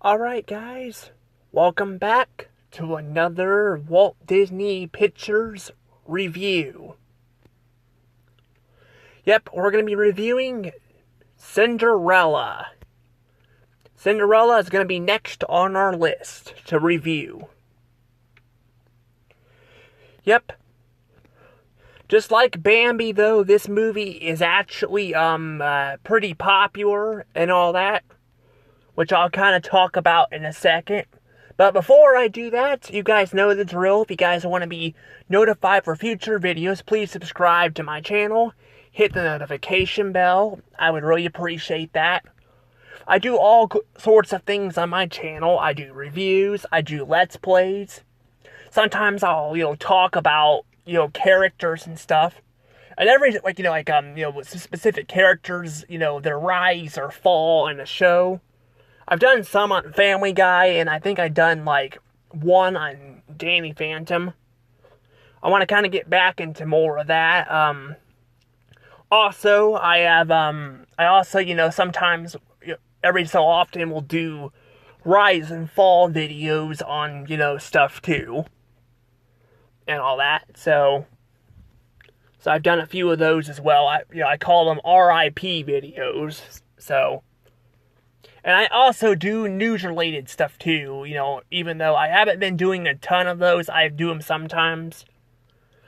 Alright, guys, welcome back to another Walt Disney Pictures review. Yep, we're going to be reviewing Cinderella. Cinderella is going to be next on our list to review. Yep. Just like Bambi, though, this movie is actually pretty popular and all that, which I'll kind of talk about in a second. But before I do that, you guys know the drill. If you guys want to be notified for future videos, please subscribe to my channel. Hit the notification bell. I would really appreciate that. I do all sorts of things on my channel. I do reviews. I do Let's Plays. Sometimes I'll, talk about, characters and stuff. And every, specific characters, their rise or fall in a show. I've done some on Family Guy, and I think I've done, one on Danny Phantom. I want to kind of get back into more of that. Also, sometimes, every so often, will do rise and fall videos on, stuff too. And all that, so I've done a few of those as well. I call them RIP videos, so. And I also do news-related stuff, too, even though I haven't been doing a ton of those, I do them sometimes.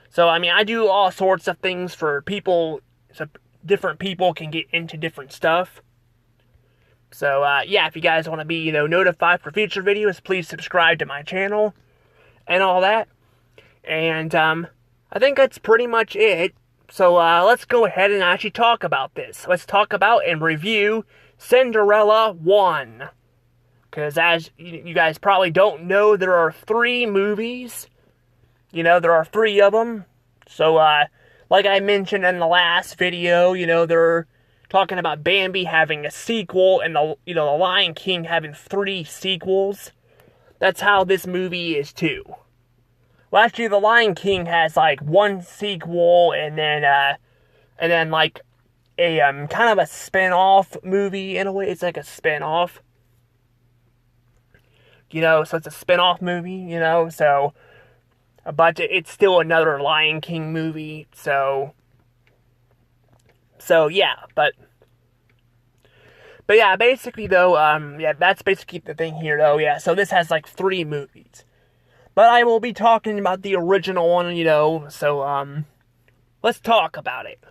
So, I do all sorts of things for people, so different people can get into different stuff. So, if you guys want to be, notified for future videos, please subscribe to my channel, and all that. And, I think that's pretty much it. So, let's go ahead and actually talk about this. Let's talk about and review Cinderella I. Because as you guys probably don't know, there are 3 movies. There are 3 of them. So, like I mentioned in the last video, they're talking about Bambi having a sequel and the Lion King having 3 sequels. That's how this movie is too. Well, actually, The Lion King has, 1 sequel, and then, a, kind of a spin-off movie, in a way. It's like a spin-off. So it's a spin-off movie, so. But it's still another Lion King movie, so yeah, but yeah, basically, though, that's basically the thing here, though, yeah. So this has, 3 movies. But I will be talking about the original one, so, let's talk about it.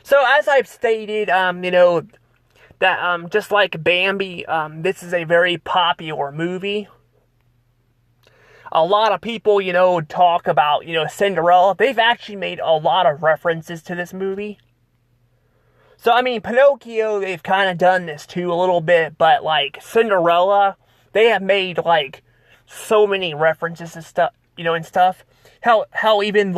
So, as I've stated, that, just like Bambi, this is a very popular movie. A lot of people, talk about, Cinderella. They've actually made a lot of references to this movie. So, Pinocchio, they've kind of done this too a little bit, but, Cinderella, they have made, so many references and stuff, and stuff. How even,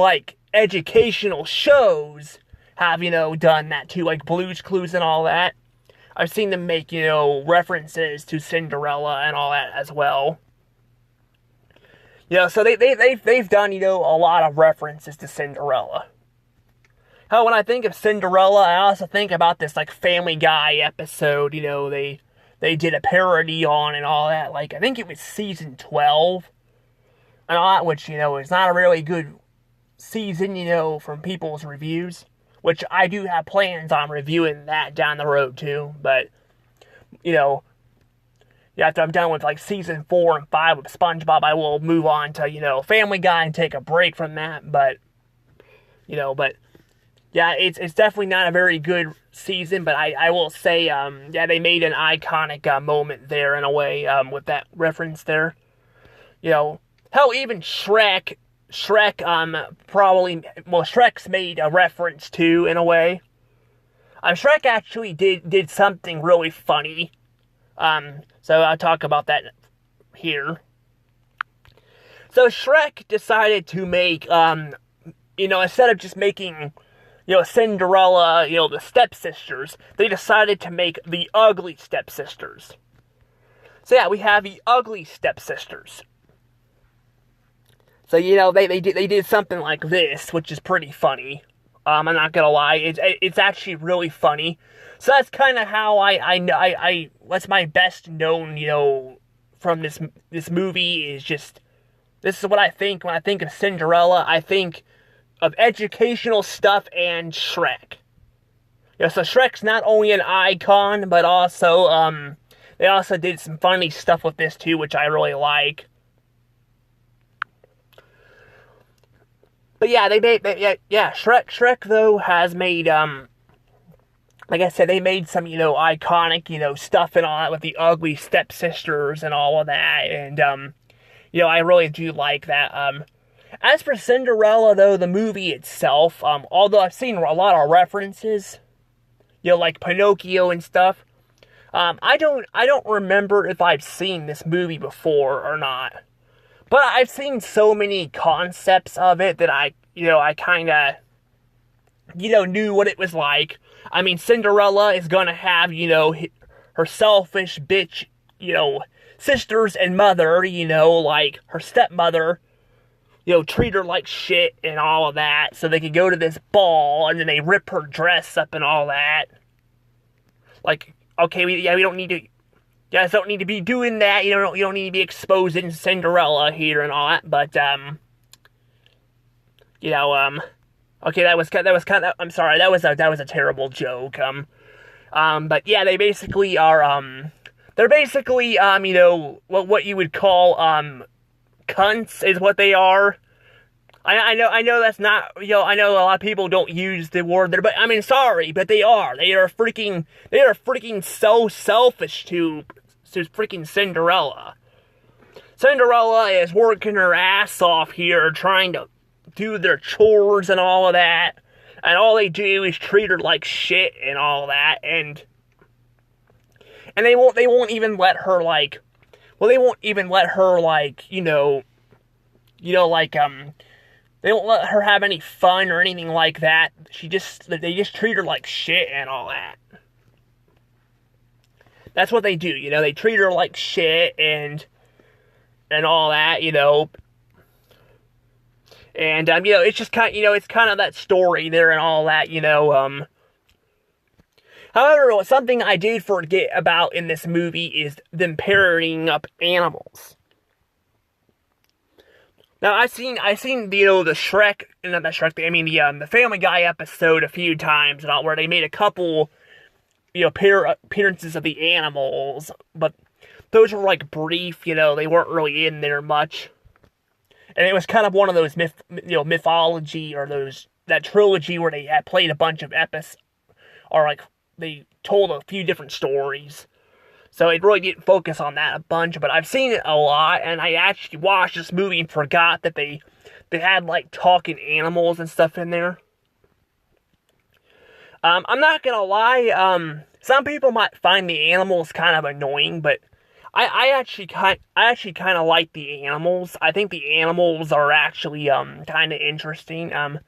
educational shows have, done that too, like Blue's Clues and all that. I've seen them make, references to Cinderella and all that as well. So they've done, a lot of references to Cinderella. Hell, when I think of Cinderella, I also think about this, Family Guy episode, they did a parody on and all that, I think it was season 12, and all that, which, is not a really good season, from people's reviews, which I do have plans on reviewing that down the road, too, but, after I'm done with, season 4 and 5 of SpongeBob, I will move on to, Family Guy and take a break from that, but, yeah, it's definitely not a very good season, but I will say, they made an iconic moment there in a way, with that reference there. Hell, even Shrek, Shrek's made a reference too, in a way. Shrek actually did something really funny. So I'll talk about that here. So Shrek decided to make, instead of just making, Cinderella, the stepsisters, they decided to make the ugly stepsisters. So yeah, we have the ugly stepsisters. So, they did something like this, which is pretty funny. I'm not gonna lie, it's actually really funny. So that's kind of how I what's my best known, from this movie is just, this is what I think when I think of Cinderella. I think of educational stuff and Shrek. So Shrek's not only an icon, but also, they also did some funny stuff with this too, which I really like. But yeah, Shrek though has made, like I said, they made some, iconic, stuff and all that with the ugly stepsisters and all of that, and, I really do like that. As for Cinderella though, the movie itself, although I've seen a lot of references, like Pinocchio and stuff, I don't remember if I've seen this movie before or not. But I've seen so many concepts of it that I kind of, knew what it was like. I mean, Cinderella is gonna have, her selfish bitch, sisters and mother, like her stepmother, treat her like shit and all of that, so they could go to this ball, and then they rip her dress up and all that. Like, okay, we don't need to, you guys don't need to be doing that, you don't need to be exposing Cinderella here and all that, but, okay, that was kind of, I'm sorry, that was a terrible joke, but yeah, they basically are, they're basically, what you would call, cunts is what they are. I know that's not, I know a lot of people don't use the word there, but I mean, sorry, but they are. They are freaking so selfish to freaking Cinderella. Cinderella is working her ass off here, trying to do their chores and all of that, and all they do is treat her like shit and all that, and they won't even let her, like, well, they won't even let her, like, they won't let her have any fun or anything like that. They just treat her like shit and all that. That's what they do, they treat her like shit and all that, and, it's just kind of, it's kind of that story there and all that, However, something I did forget about in this movie is them parroting up animals. Now, I've seen, the Shrek, not the Shrek, I mean, the Family Guy episode a few times, and all, where they made a couple, appearances of the animals, but those were, like, brief, they weren't really in there much. And it was kind of one of those mythology, or that trilogy where they had played a bunch of episodes, or, like, they told a few different stories. So it really didn't focus on that a bunch, but I've seen it a lot, and I actually watched this movie and forgot that they had, like, talking animals and stuff in there. I'm not gonna lie, some people might find the animals kind of annoying, but I actually kind of like the animals. I think the animals are actually, kind of interesting. I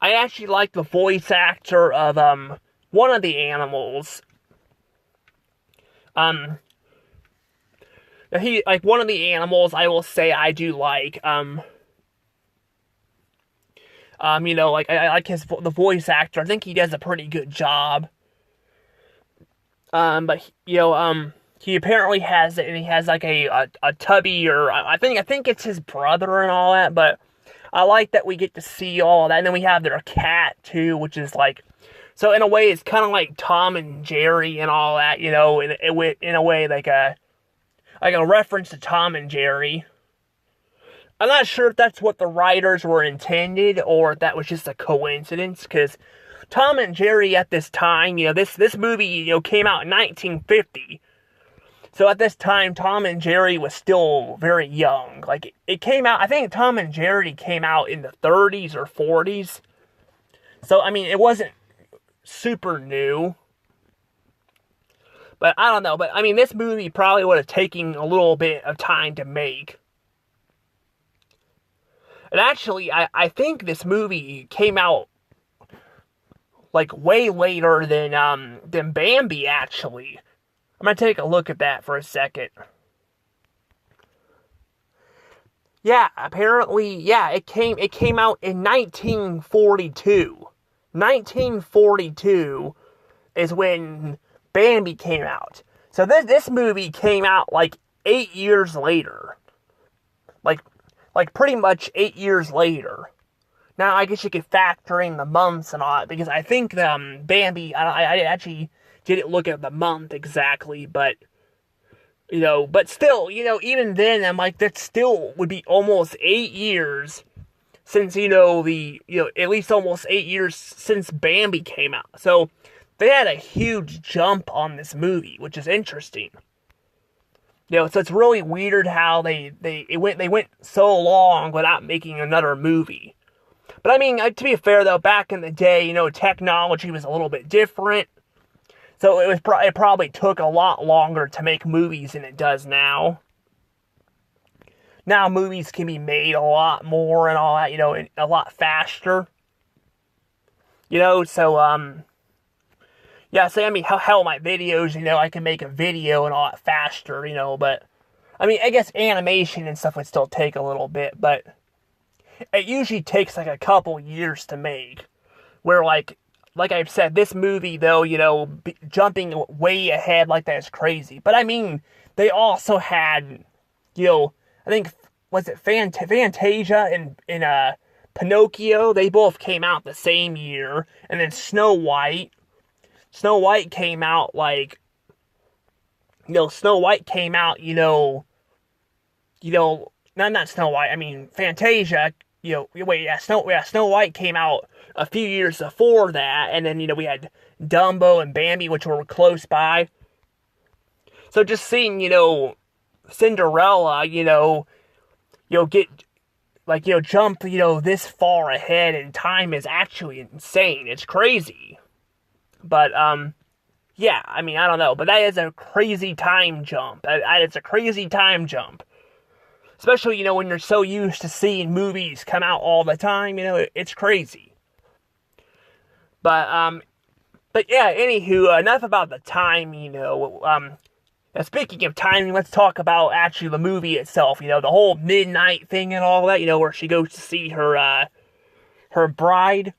actually like the voice actor of, one of the animals. He, like, one of the animals, I will say I do like, I like the voice actor. I think he does a pretty good job. But, he apparently has it, and he has, like, a tubby, or, I think it's his brother and all that, but I like that we get to see all of that, and then we have their cat, too, which is, like, so in a way, it's kind of like Tom and Jerry and all that, in a way, like a reference to Tom and Jerry. I'm not sure if that's what the writers were intended, or if that was just a coincidence, because Tom and Jerry at this time, this movie, came out in 1950. So at this time, Tom and Jerry was still very young. Like, it came out, I think Tom and Jerry came out in the 30s or 40s. So, I mean, it wasn't super new. But I don't know. But, I mean, this movie probably would have taken a little bit of time to make. And actually, I think this movie came out, like, way later than Bambi, actually. I'm going to take a look at that for a second. Yeah, apparently, yeah, it came out in 1942. 1942 is when Bambi came out. So this movie came out like 8 years later. Like pretty much 8 years later. Now, I guess you could factor in the months and all that, because I think Bambi, I actually didn't look at the month exactly, but, but still, even then, I'm like, that still would be almost 8 years since, at least almost 8 years since Bambi came out. So, they had a huge jump on this movie, which is interesting. So it's really weird how they went so long without making another movie. But I mean, to be fair though, back in the day, technology was a little bit different. So it probably took a lot longer to make movies than it does now. Now movies can be made a lot more and all that, and a lot faster. So yeah, so I mean, hell, my videos, I can make a video and all that faster, but I mean, I guess animation and stuff would still take a little bit, but it usually takes like a couple years to make. Where like I've said, this movie though, jumping way ahead like that is crazy. But I mean, they also had, I think, was it Fantasia and Pinocchio? They both came out the same year, and then Snow White came out like, Snow White came out, not Snow White, I mean, Fantasia, Snow White came out a few years before that, and then, we had Dumbo and Bambi, which were close by. So just seeing, Cinderella, get, jump, this far ahead in time is actually insane. It's crazy. But, yeah, I mean, I don't know. But that is a crazy time jump. It's a crazy time jump. Especially, when you're so used to seeing movies come out all the time, it's crazy. But yeah, anywho, enough about the time, speaking of timing, let's talk about actually the movie itself, the whole midnight thing and all that, where she goes to see her bride.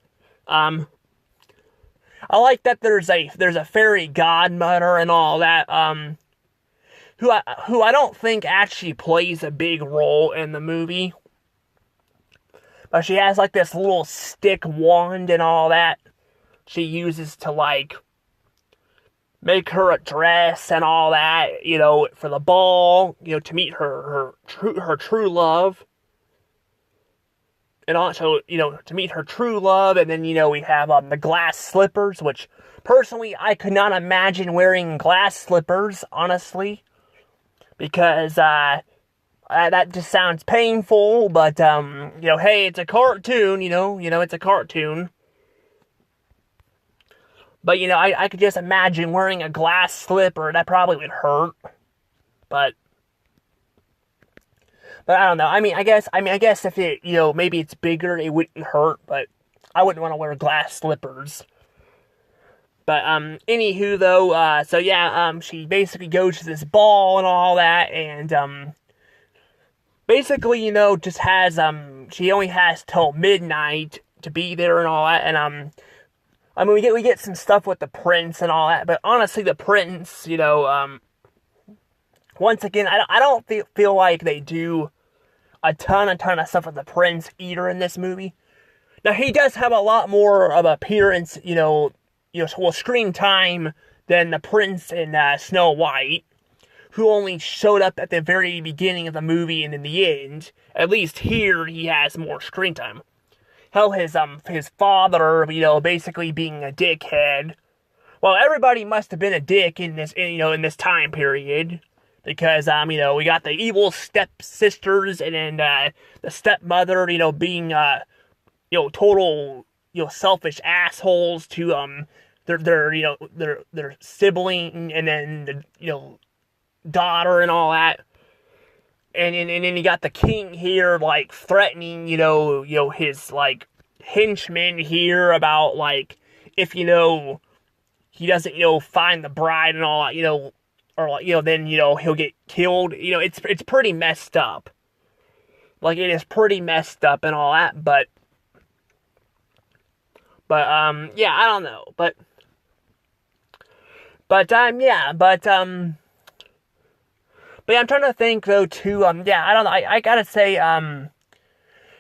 I like that there's a fairy godmother and all that, who I don't think actually plays a big role in the movie. But she has like this little stick wand and all that she uses to like make her a dress and all that, for the ball, to meet her true love. And also, to meet her true love, and then, we have the glass slippers, which, personally, I could not imagine wearing glass slippers, honestly, because, that just sounds painful, but, hey, it's a cartoon, it's a cartoon. But, I could just imagine wearing a glass slipper, that probably would hurt, but I don't know. I guess if it, maybe it's bigger, it wouldn't hurt, but I wouldn't want to wear glass slippers. But, anywho, though, so yeah, she basically goes to this ball and all that, and, basically, just has, she only has till midnight to be there and all that, and, I mean, we get some stuff with the prince and all that, but honestly, the prince, once again, I don't feel like they do a ton of stuff with the prince either in this movie. Now, he does have a lot more of appearance, screen time than the prince in Snow White, who only showed up at the very beginning of the movie and in the end. At least here, he has more screen time. Hell, his father, basically being a dickhead. Well, everybody must have been a dick in this time period. Because, we got the evil stepsisters and then, the stepmother, being, total, selfish assholes to, their sibling and then the, daughter and all that. And then you got the king here, like, threatening, his, like, henchmen here about, like, if, he doesn't, find the bride and all that, or, then, he'll get killed. It's pretty messed up. Like, it is pretty messed up and all that, but But, yeah, I don't know. But yeah, I'm trying to think, though, too, yeah, I don't know, I gotta say, I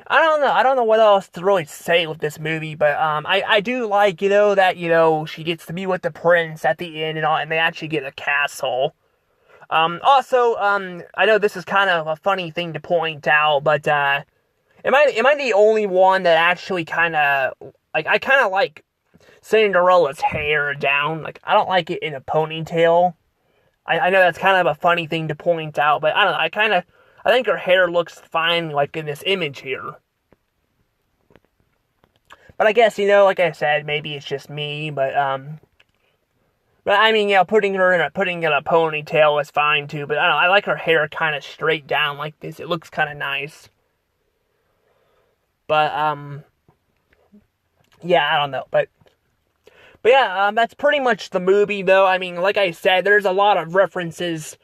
don't know what else to really say with this movie, but, I do like, that, she gets to be with the prince at the end and all, and they actually get a castle. Also, I know this is kind of a funny thing to point out, but, am I the only one that actually kind of, like, I kind of like Cinderella's hair down, like, I don't like it in a ponytail. I know that's kind of a funny thing to point out, but I don't know, I think her hair looks fine, like, in this image here. But I guess, like I said, maybe it's just me, but I mean, putting in a ponytail is fine, too, but I don't know, I like her hair kind of straight down like this, it looks kind of nice. But, yeah, I don't know, but yeah, that's pretty much the movie, though. I mean, like I said, there's a lot of references,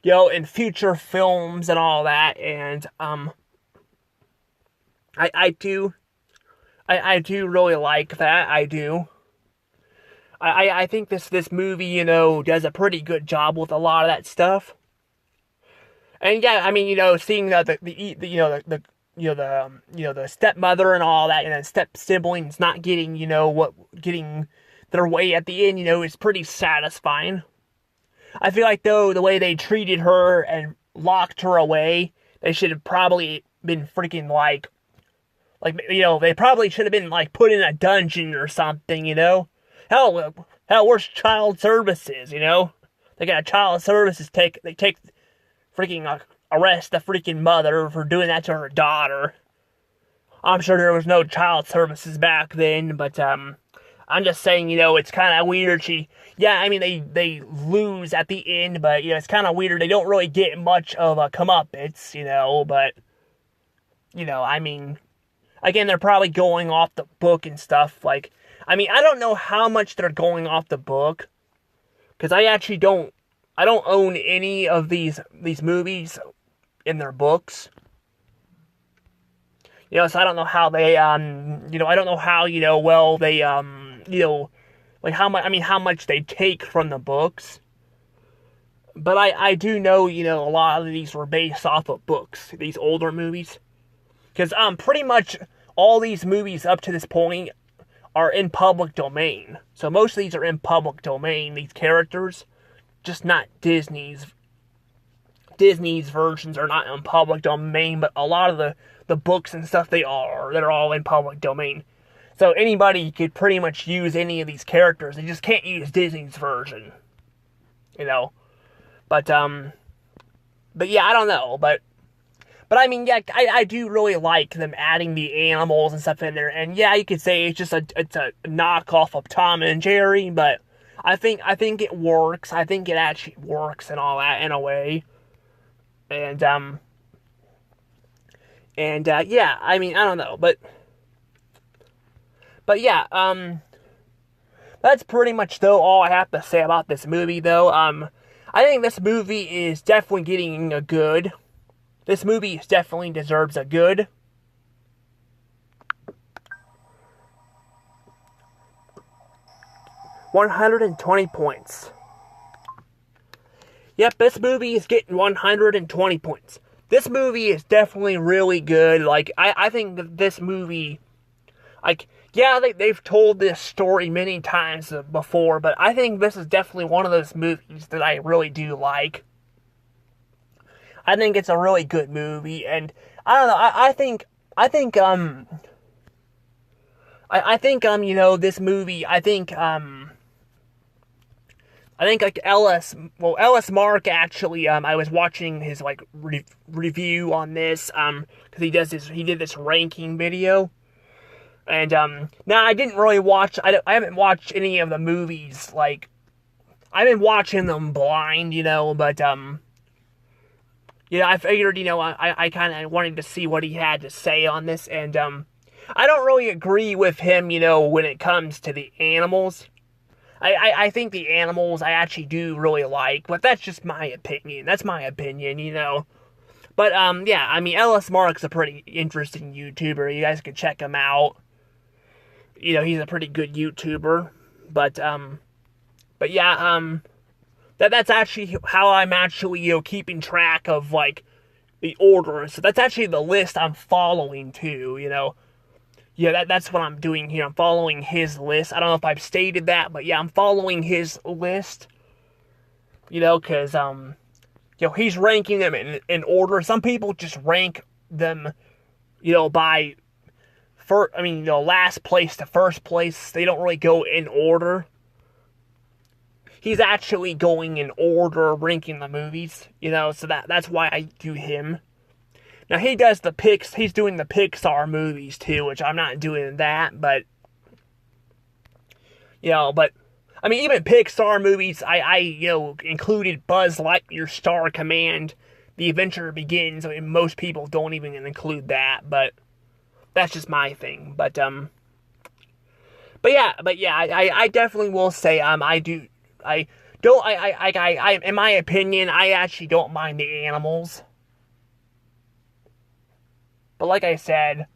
in future films and all that, and, I do really like that, I do. I think this movie, does a pretty good job with a lot of that stuff. And yeah, I mean, seeing the stepmother and all that, and step siblings not getting, getting their way at the end, is pretty satisfying. I feel like, though, the way they treated her and locked her away, they should have probably been freaking, they probably should have been, put in a dungeon or something, Hell, where's child services, They got child services, they freaking, arrest the freaking mother for doing that to her daughter. I'm sure there was no child services back then, but, I'm just saying, it's kind of weird. I mean, they lose at the end, but, it's kind of weird. They don't really get much of a comeuppance, but, I mean, again, they're probably going off the book and stuff. I mean, I don't know how much they're going off the book, because I actually don't own any of these movies in their books. So I don't know how they, I don't know how, well, they, how much they take from the books. But I do know, a lot of these were based off of books, these older movies. Because, pretty much all these movies up to this point are in public domain. So most of these are in public domain, these characters. Just not Disney's. Disney's versions are not in public domain, but a lot of the books and stuff they're all in public domain. So anybody could pretty much use any of these characters. They just can't use Disney's version. But yeah, I don't know. But I mean, yeah, I do really like them adding the animals and stuff in there. And yeah, you could say it's a knockoff of Tom and Jerry, but I think it works. I think it actually works and all that in a way. And yeah, I mean, I don't know, but yeah, that's pretty much, though, all I have to say about this movie, though. I think this movie is definitely getting a good. This movie definitely deserves a good. $120 points. Yep, this movie is getting 120 points. This movie is definitely really good. I think that this movie, yeah, they've told this story many times before, but I think this is definitely one of those movies that I really do like. I think it's a really good movie, and I don't know, I think this movie, I think Ellis Mark, actually, I was watching his, review on this, because he did this ranking video, and, now, I didn't really watch, I haven't watched any of the movies, I've been watching them blind, but, I figured, I kind of wanted to see what he had to say on this, and, I don't really agree with him, when it comes to the animals. I think the animals I actually do really like, but that's just my opinion. That's my opinion, But, yeah, I mean, Ellis Mark's a pretty interesting YouTuber. You guys can check him out. he's a pretty good YouTuber. But yeah, that's actually how I'm actually, keeping track of, like, the order. So that's actually the list I'm following, too, Yeah, that's what I'm doing here. I'm following his list. I don't know if I've stated that, but yeah, I'm following his list. Because, he's ranking them in order. Some people just rank them, by, last place to first place. They don't really go in order. He's actually going in order, ranking the movies, so that's why I do him. Now, he's doing the Pixar movies, too, which I'm not doing that, but, even Pixar movies, I included Buzz Lightyear Star Command, The Adventure Begins. I mean, most people don't even include that, but that's just my thing. But yeah, I definitely will say, in my opinion, I actually don't mind the animals. But like I said,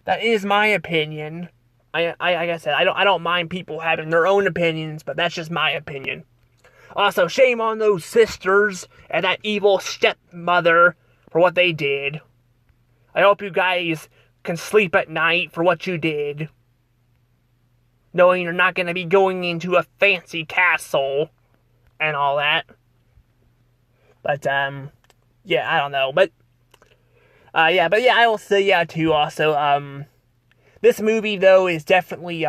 that is my opinion. Like I said, I don't mind people having their own opinions, but that's just my opinion. Also, shame on those sisters and that evil stepmother for what they did. I hope you guys can sleep at night for what you did, knowing you're not going to be going into a fancy castle and all that. But yeah, I don't know. But I will say too. Also, this movie though is definitely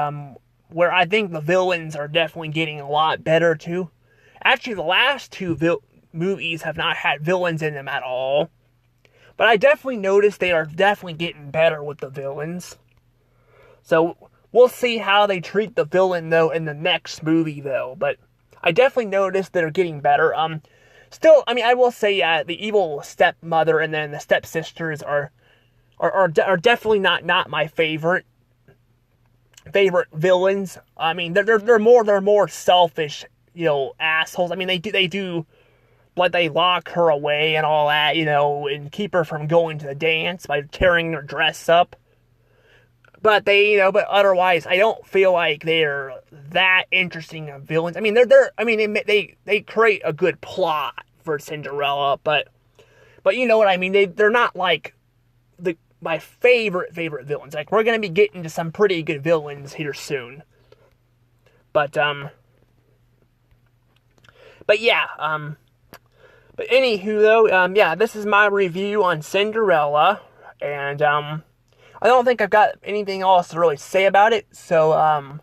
where I think the villains are definitely getting a lot better too. Actually, the last two movies have not had villains in them at all. But I definitely noticed they are definitely getting better with the villains. So we'll see how they treat the villain though in the next movie though. But I definitely noticed they're getting better. Still, I will say the evil stepmother and then the stepsisters are definitely not my favorite villains. I mean, they're more selfish, assholes. I mean, they do like they lock her away and all that, and keep her from going to the dance by tearing her dress up. But but otherwise, I don't feel like they're that interesting of villains. I mean, they create a good plot for Cinderella, but you know what I mean. They're not like my favorite villains. Like, we're gonna be getting to some pretty good villains here soon. But yeah, but anywho though, this is my review on Cinderella, and I don't think I've got anything else to really say about it, so I'm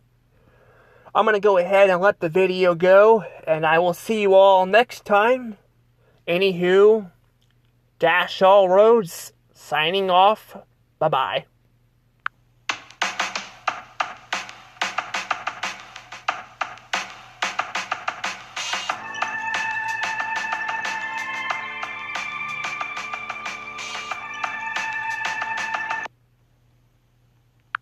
gonna go ahead and let the video go, and I will see you all next time. Anywho, Dash All Roads, signing off. Bye-bye.